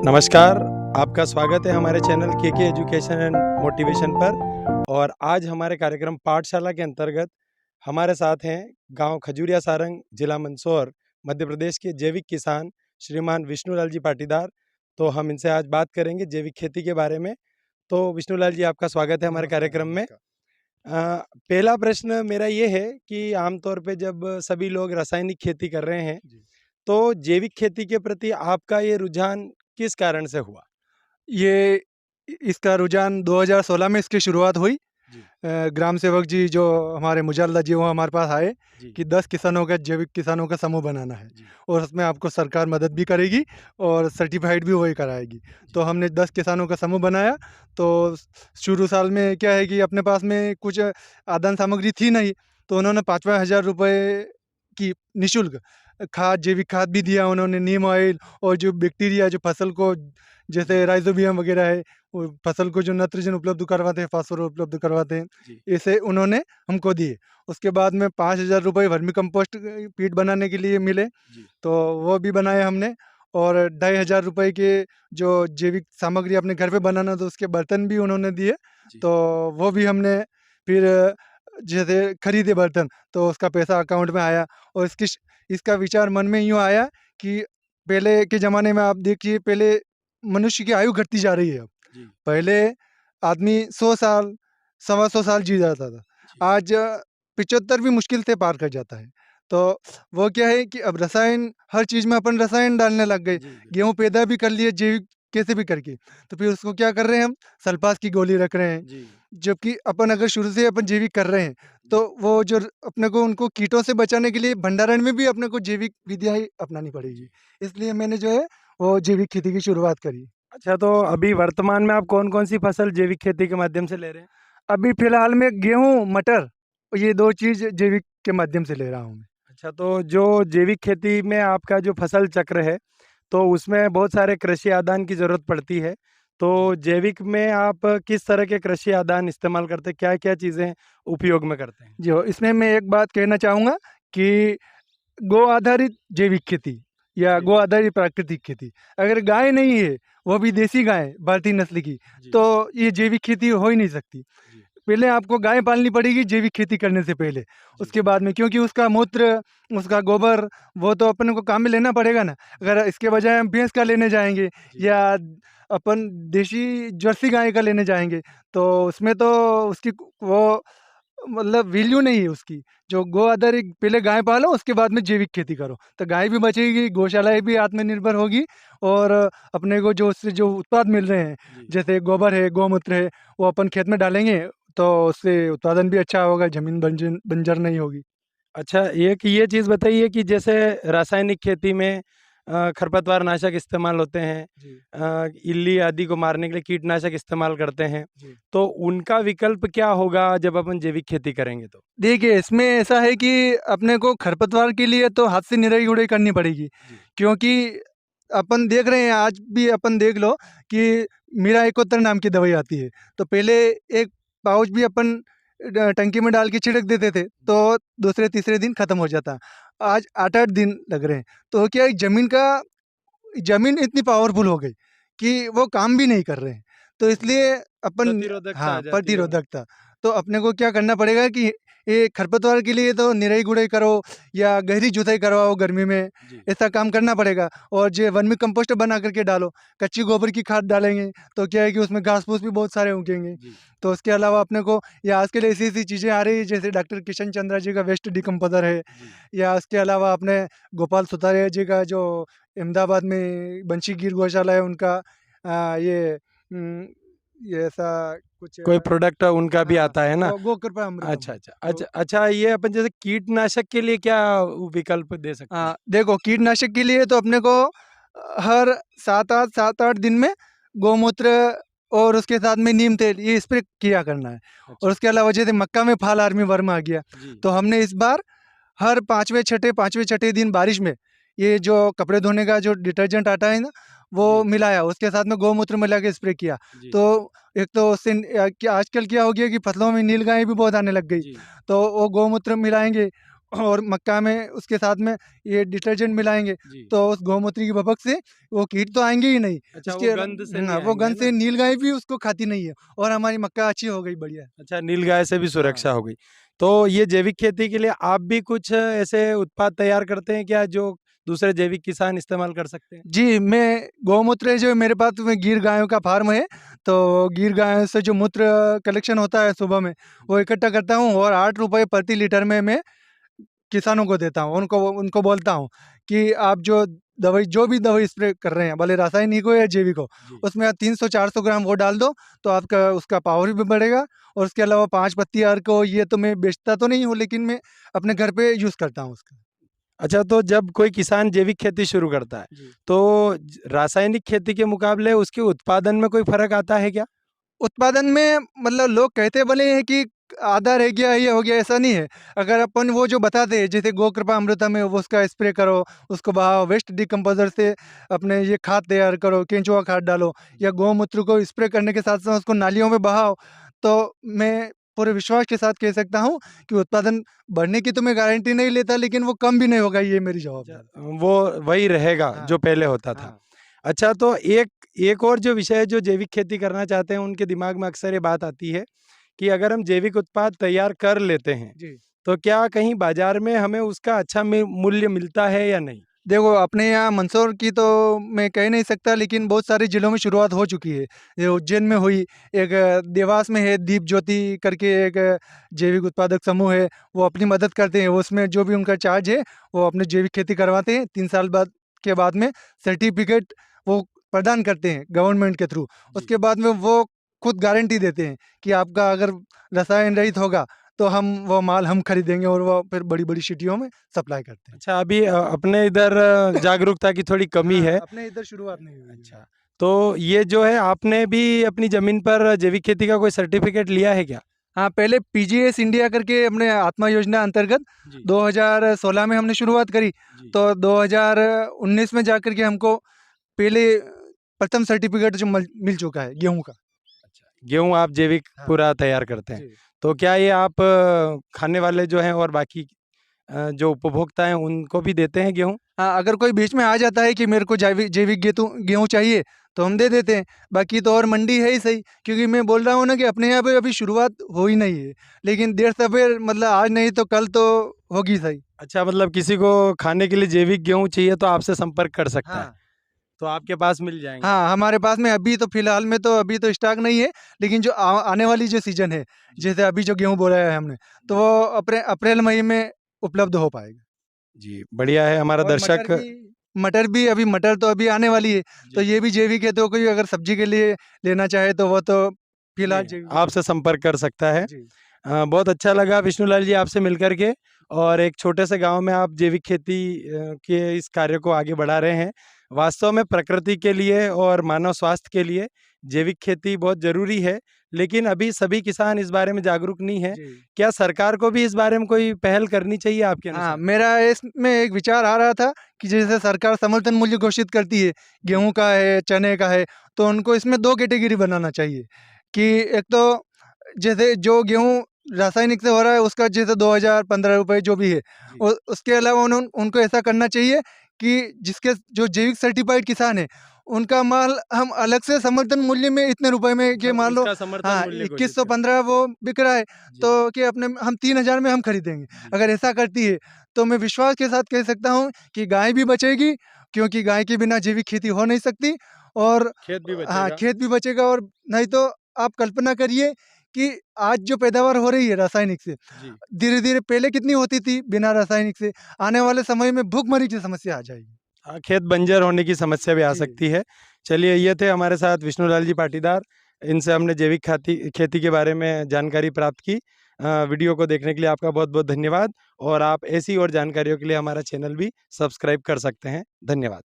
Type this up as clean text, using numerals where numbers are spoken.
नमस्कार, आपका स्वागत है हमारे चैनल के एजुकेशन एंड मोटिवेशन पर। और आज हमारे कार्यक्रम पाठशाला के अंतर्गत हमारे साथ हैं गांव खजूरिया सारंग, जिला मंदसौर, मध्य प्रदेश के जैविक किसान श्रीमान विष्णुलाल जी पाटीदार। तो हम इनसे आज बात करेंगे जैविक खेती के बारे में। तो विष्णुलाल जी, आपका स्वागत है हमारे नमस्कार, कार्यक्रम में। नमस्कार। पहला प्रश्न मेरा ये है कि आमतौर पे जब सभी लोग रासायनिक खेती कर रहे हैं, जी। तो जैविक खेती के प्रति आपका ये रुझान किस कारण से हुआ? ये इसका रुझान 2016 में इसकी शुरुआत हुई। जी, ग्राम सेवक जी जो हमारे मुजल्ला जी वो हमारे पास आए जी, कि 10 किसानों का जैविक किसानों का समूह बनाना है जी, और उसमें आपको सरकार मदद भी करेगी और सर्टिफाइड भी वही कराएगी। जी, तो हमने 10 किसानों का समूह बनाया। तो शुरू साल में क्या है कि अपने पास में कुछ आदान सामग्री थी नहीं, तो उन्होंने 5,000 की निःशुल्क खाद, जैविक खाद भी दिया उन्होंने, नीम ऑयल और जो बैक्टीरिया जो फसल को जी, जैसे राइज़ोबियम वगैरह है, वो फसल को जो नाइट्रोजन उपलब्ध करवाते हैं, फास्फोरस उपलब्ध करवाते हैं, जी, ऐसे उन्होंने हमको दिए। उसके बाद में 5,000 वर्मी कंपोस्ट पीट बनाने के लिए मिले, जी, तो वो भी बनाए हमने। और ₹2,500 के जो जैविक सामग्री अपने घर पे बनाना तो उसके बर्तन भी उन्होंने दिए, जी, तो वो भी हमने फिर जैसे खरीदे बर्तन, तो उसका पैसा अकाउंट में आया। और इसका विचार मन में यूँ आया कि पहले के ज़माने में आप देखिए, पहले मनुष्य की आयु घटती जा रही है अब। जी, पहले आदमी 100 साल, सवा 100 साल जी जाता था। जी, आज 75 भी मुश्किल से पार कर जाता है। तो वो क्या है कि अब रसायन हर चीज़ में अपन रसायन डालने लग गए। जी, गेहूँ बिल्कुल। पैदा भी कर लिए जैविक कैसे भी करके। तो फिर उसको क्या कर रहे हैं हम, सल्फास की गोली रख रहे हैं। जी, जबकि अपन अगर शुरू से अपन जैविक कर रहे हैं, तो जी। वो जो अपने को उनको कीटों से बचाने के लिए भंडारण में भी अपने को जैविक विधियाँ ही अपनानी पड़ेगी। जी। इसलिए मैंने जो है वो जैविक खेती की शुरुआत करी। अच्छा, तो अभी वर्तमान में आप कौन-कौन सी फसल जैविक खेती के माध्यम से ले रहे हैं? अभी फ़िलहाल में गेहूँ, मटर, ये 2 चीज़ जैविक के माध्यम से ले रहा हूँ मैं। अच्छा, तो जो जैविक खेती में आपका जो फसल चक्र है, तो उसमें बहुत सारे कृषि आदान की ज़रूरत पड़ती है। जी। तो जैविक में आप किस तरह के कृषि आदान इस्तेमाल करते हैं? क्या-क्या चीज़ें उपयोग में करते हैं? जी, इसमें मैं एक बात कहना चाहूँगा कि गो आधारित जैविक खेती या जी, गो आधारित प्राकृतिक खेती, अगर गाय नहीं है, वो भी देसी गाय, भारतीय नस्ल की, जी, तो ये जैविक खेती हो ही नहीं सकती। जी, पहले आपको गाय पालनी पड़ेगी जैविक खेती करने से पहले। जी, उसके बाद में, क्योंकि उसका मूत्र, उसका गोबर, वो तो अपने को काम में लेना पड़ेगा ना। जी, अगर इसके बजाय हम भैंस का लेने जाएँगे जी, या अपन देशी जर्सी गाय का लेने जाएँगे, तो उसमें तो उसकी वो मतलब वैल्यू नहीं है उसकी। जो गो आधारित, पहले गाय पालो उसके बाद में जैविक खेती करो, तो गाय भी बचेगी, गौशालाएँ भी आत्मनिर्भर होगी और अपने को जो उससे जो उत्पाद मिल रहे हैं, जी। जैसे गोबर है, गौमूत्र है, वो अपन खेत में डालेंगे, तो उससे उत्पादन भी अच्छा होगा, ज़मीन बंजर नहीं होगी। अच्छा, एक ये चीज़ बताइए कि जैसे रासायनिक खेती में खरपतवार नाशक इस्तेमाल होते हैं, जी, इल्ली आदि को मारने के लिए कीटनाशक इस्तेमाल करते हैं, जी। तो उनका विकल्प क्या होगा जब अपन जैविक खेती करेंगे तो? देखिए, इसमें ऐसा है कि अपने को खरपतवार के लिए तो हाथ से निराई-गुड़ाई करनी पड़ेगी, जी, क्योंकि अपन देख रहे हैं, आज भी अपन देख लो कि मीरा इकोत्तर नाम की दवाई आती है, तो पहले एक पाउच भी अपन टंकी में डाल के छिड़क देते थे, जी, तो दूसरे तीसरे दिन खत्म हो जाता। आज 8-8 दिन लग रहे हैं, तो क्या है, ज़मीन इतनी पावरफुल हो गई कि वो काम भी नहीं कर रहे हैं। तो जी। इसलिए अपन, प्रतिरोधकता आ हाँ, जाती है उनकी। प्रतिरोधकता। तो अपने को क्या करना पड़ेगा कि ये खरपतवार के लिए तो निराई-गुड़ाई करो या गहरी जुताई करवाओ गर्मी में, जी, ऐसा काम करना पड़ेगा। और जो वर्मी कंपोस्ट बना कर के डालो, कच्ची गोबर की खाद डालेंगे, तो क्या है कि उसमें घास-फूस भी बहुत सारे उगेंगे। जी, तो उसके अलावा अपने को, या आजकल ऐसी-ऐसी चीज़ें आ रही हैं, जैसे डॉक्टर किशन चंद्रा जी का वेस्ट डिकम्पोज़र है, जी, या उसके अलावा अपने गोपाल सुतारिया जी का जो अहमदाबाद में बंशी गिर गौशाला है उनका, ये उम, ये ऐसा कुछ, कोई प्रोडक्ट उनका भी हाँ, आता है ना? गो कृपा अमृतम अच्छा, है। अच्छा। तो अच्छा, ये अपन जैसे कीटनाशक के लिए क्या विकल्प दे सकते हैं? देखो, कीटनाशक के लिए तो अपने को हर 7-8 दिन में गौमूत्र और उसके साथ में नीम तेल ये स्प्रे किया करना है। और अच्छा, उसके अलावा जैसे मक्का में फाल आर्मी वर्म आ गया, जी, तो हमने इस बार हर 5वें छठे दिन बारिश में ये जो कपड़े धोने का जो डिटर्जेंट आता है ना, वो जी, मिलाया, उसके साथ में गौमूत्र मिला के स्प्रे किया। जी, तो एक तो उससे क्या आजकल क्या हो गया कि फसलों में नीलगाय भी बहुत आने लग गई, जी, तो वो गौमूत्र मिलाएँगे और मक्का में उसके साथ में ये डिटर्जेंट मिलाएंगे, जी। तो उस गौमूत्र की भपक से वो कीट तो आएंगे ही नहीं। अच्छा, उसके वो गंध से नहीं वो आएंगे, है गंध से ना? नीलगाय भी उसको खाती नहीं है और हमारी मक्का अच्छी हो गई, बढ़िया। अच्छा, नीलगाय से भी हाँ। सुरक्षा हो गई। तो ये जैविक खेती के लिए आप भी कुछ ऐसे उत्पाद तैयार करते हैं क्या जो दूसरे जैविक किसान इस्तेमाल कर सकते हैं? जी, मैं गौमूत्र जो मेरे पास में गिर गायों का फार्म है, तो गिर गायों से जो मूत्र कलेक्शन होता है सुबह में, वो इकट्ठा करता हूँ और ₹8 प्रति लीटर में मैं किसानों को देता हूँ। उनको उनको बोलता हूँ कि आप जो भी दवाई स्प्रे कर रहे हैं, भले रासायनिक हो या जैविक हो, जी। उसमें आप 300-400 ग्राम वो डाल दो, तो आपका उसका पावर भी बढ़ेगा। और उसके अलावा 5 पत्ती अर्क को ये तो मैं बेचता तो नहीं हूँ, लेकिन मैं अपने घर पे यूज़ करता हूँ उसका। अच्छा, तो जब कोई किसान जैविक खेती शुरू करता है, जी। तो रासायनिक खेती के मुकाबले उसके उत्पादन में कोई फ़र्क आता है क्या? उत्पादन में मतलब लोग कहते भले हैं कि आधा रह गया, ये हो गया, ऐसा नहीं है। अगर अपन वो जो बताते हैं, जैसे गो कृपा अमृतम है, वो उसका स्प्रे करो, उसको बहाओ, वेस्ट डिकम्पोज़र से अपने ये खाद तैयार करो, केंचुआ खाद डालो, या गौमूत्र को स्प्रे करने के साथ-साथ उसको नालियों में बहाओ, तो मैं पूरे विश्वास के साथ कह सकता हूँ कि उत्पादन बढ़ने की तो मैं गारंटी नहीं लेता, लेकिन वो कम भी नहीं होगा, ये मेरी अच्छा, जवाबदारी। वो वही रहेगा हाँ, जो पहले होता था। हाँ। अच्छा, तो एक एक और जो विषय है जो जैविक खेती करना चाहते हैं उनके दिमाग में अक्सर ये बात आती है कि अगर हम जैविक उत्पाद तैयार कर लेते हैं, जी। तो क्या कहीं बाज़ार में हमें उसका अच्छा मूल्य मिलता है या नहीं? देखो, अपने यहाँ मंदसौर की तो मैं कह नहीं सकता, लेकिन बहुत सारे ज़िलों में शुरुआत हो चुकी है। ये उज्जैन में हुई, एक देवास में है, दीप ज्योति करके एक जैविक उत्पादक समूह है, वो अपनी मदद करते हैं। उसमें जो भी उनका चार्ज है, वो अपनी जैविक खेती करवाते हैं। 3 साल बाद में सर्टिफ़िकेट वो प्रदान करते हैं गवर्नमेंट के थ्रू। जी। उसके बाद में वो खुद गारंटी देते हैं कि आपका अगर रसायन रहित होगा, तो वो माल हम खरीदेंगे और वो फिर बड़ी-बड़ी सिटियों में सप्लाई करते हैं। अच्छा, अभी अपने इधर जागरूकता की थोड़ी कमी हाँ, है। अपने इधर शुरुआत नहीं हुई है। अच्छा, तो ये जो है आपने भी अपनी ज़मीन पर जैविक खेती का कोई सर्टिफ़िकेट लिया है क्या? हाँ, पहले पीजीएस इंडिया करके अपने आत्मा योजना अंतर्गत जी। 2016 में हमने शुरुआत करी, जी। तो 2019 में जाकर के हमको पहले प्रथम सर्टिफ़िकेट जो मिल चुका है गेहूँ का। अच्छा, गेहूँ आप जैविक हाँ, पूरा तैयार करते हैं। जी। तो क्या ये आप खाने वाले जो हैं और बाकी जो उपभोक्ता हैं उनको भी देते हैं गेहूँ? हाँ, अगर कोई बीच में आ जाता है कि मेरे को जैविक जैविक गेहूँ चाहिए, तो हम दे देते हैं। बाकी तो और मंडी है ही सही, क्योंकि मैं बोल रहा हूँ ना कि अपने यहाँ पे अभी शुरुआत हो ही नहीं है। लेकिन देर सवेर मतलब आज नहीं तो कल तो होगी सही। अच्छा, मतलब किसी को खाने के लिए जैविक गेहूँ चाहिए तो आपसे संपर्क कर सकता है, हाँ। तो आपके पास मिल जाएँगे। हाँ, हमारे पास में अभी तो फ़िलहाल में तो अभी तो स्टॉक नहीं है, लेकिन जो आने वाली जो सीज़न है, जी। जैसे अभी जो गेहूँ बोया है हमने, तो जी। वो अप्रैल मई में उपलब्ध हो पाएगा। जी, बढ़िया है हमारा और दर्शक। मटर तो अभी आने वाली है, तो जी। ये भी जैविक है, तो कोई अगर सब्ज़ी के लिए लेना चाहे तो वो तो जी, फ़िलहाल जैविक ही आपसे संपर्क कर सकता है। जी। बहुत अच्छा लगा विष्णुलाल जी आपसे मिलकर के और एक छोटे से गाँव में आप जैविक खेती के इस कार्य को आगे बढ़ा रहे हैं। वास्तव में प्रकृति के लिए और मानव स्वास्थ्य के लिए जैविक खेती बहुत ज़रूरी है, लेकिन अभी सभी किसान इस बारे में जागरूक नहीं हैं। जी। क्या सरकार को भी इस बारे में कोई पहल करनी चाहिए आपके हाँ, अनुसार? मेरा इसमें एक विचार आ रहा था कि जैसे सरकार समर्थन मूल्य घोषित करती है, जी। गेहूँ का है, चने का है, तो उनको इसमें 2 कैटेगरी बनाना चाहिए कि एक तो जैसे जो गेहूँ रासायनिक से हो रहा है उसका जैसे 2015 रुपए जो भी है, जी। उसके अलावा उनको ऐसा करना चाहिए कि जिसके जो जैविक सर्टिफ़ाइड किसान हैं, उनका माल हम अलग से समर्थन मूल्य में इतने रुपए में कि अच्छा, मान लो उसका समर्थन हाँ, मूल्य घोषित करना। 2115 वो बिक रहा है, जी। तो कि अपने हम 3000 में हम खरीदेंगे। जी। अगर ऐसा करती है, तो मैं विश्वास के साथ कह सकता हूँ कि गाय भी बचेगी, क्योंकि गाय के बिना जैविक खेती हो नहीं सकती और खेत भी हाँ, बचेगा। खेत भी बचेगा। और नहीं तो आप कल्पना करिए कि आज जो पैदावार हो रही है रासायनिक से, जी। धीरे-धीरे पहले कितनी होती थी बिना रासायनिक से, आने वाले समय में भूखमरी की समस्या आ जाएगी। हाँ, खेत बंजर होने की समस्या भी आ जी। सकती है। चलिए, ये थे हमारे साथ विष्णुलाल जी पाटीदार। इनसे हमने जैविक खाती खेती के बारे में जानकारी प्राप्त की। वीडियो को देखने के लिए आपका बहुत-बहुत धन्यवाद और आप ऐसी और जानकारियों के लिए हमारा चैनल भी सब्सक्राइब कर सकते हैं। धन्यवाद।